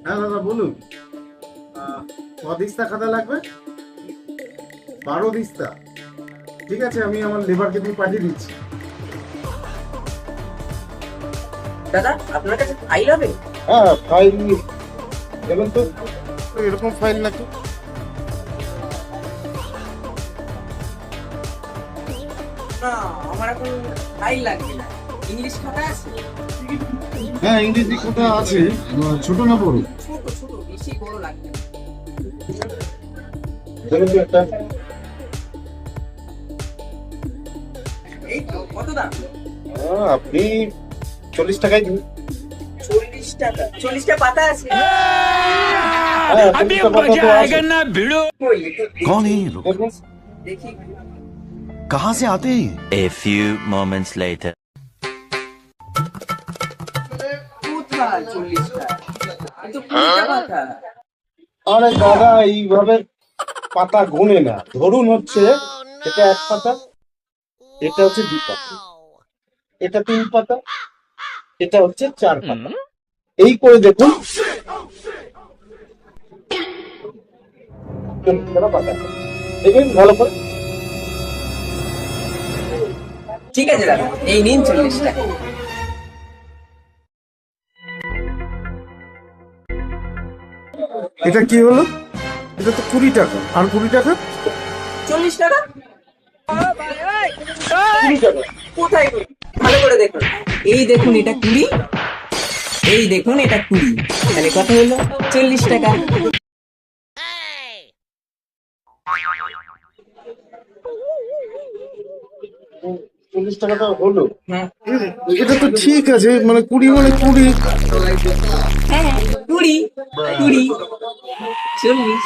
হ্যাঁ দাদা বলুন। দিস্তা খাতা লাগবে? 12 দিস্তা। ঠিক আছে, আমি আমার লেবারকে দিয়ে পাঠিয়ে দিচ্ছি। দাদা আপনার কাছে ফাইল হবে? হ্যাঁ ফাইল দেবেন তো। এরকম ফাইল নাকি? না, আমার এখন ফাইল লাগবে না। ইংলিশ খাতা আছে? হ্যাঁ ইংরেজি খাতা আছে। ছোট না বড়? ছোট ছোট, বেশি বড় লাগবে না। দেবেন তো একটা। এই তো, কত দাম? আপনি 40 টাকায় দিন। 40 টাকা? 40টা পাতা আছে? হ্যাঁ 40টা পাতা তো আছে। কই, একটু कौन है ये लोग? দেখুন। দেখি। कहाँ से आते हैं ये? A few moments later. কোথায় 40টা? এই তো 20টা পাতা। আরে দাদা এইভাবে পাতা গুনে না। ধরুন হচ্ছে এটা 1 পাতা, এটা হচ্ছে 2 পাতা, এটা 3 পাতা, এটা হচ্ছে 4 পাতা। এই করে দেখুন 40টা পাতা। দেখুন ভালো করে। ঠিক আছে দাদা, এই নিন 40 টাকা। এটা কি হলো? এটা তো 20 টাকা। আর 20 টাকা? 40 টাকা? 20 টাকা। কোথায় করি? ভালো করে দেখুন। এই দেখুন এটা 20, এই দেখুন এটা 20, তাহলে কত হলো? 40 টাকা। 40 টাকাটা হলো। হ্যাঁ এটা তো ঠিক আছে, মানে 20 মানে 20। হ্যাঁ, 20 20 40।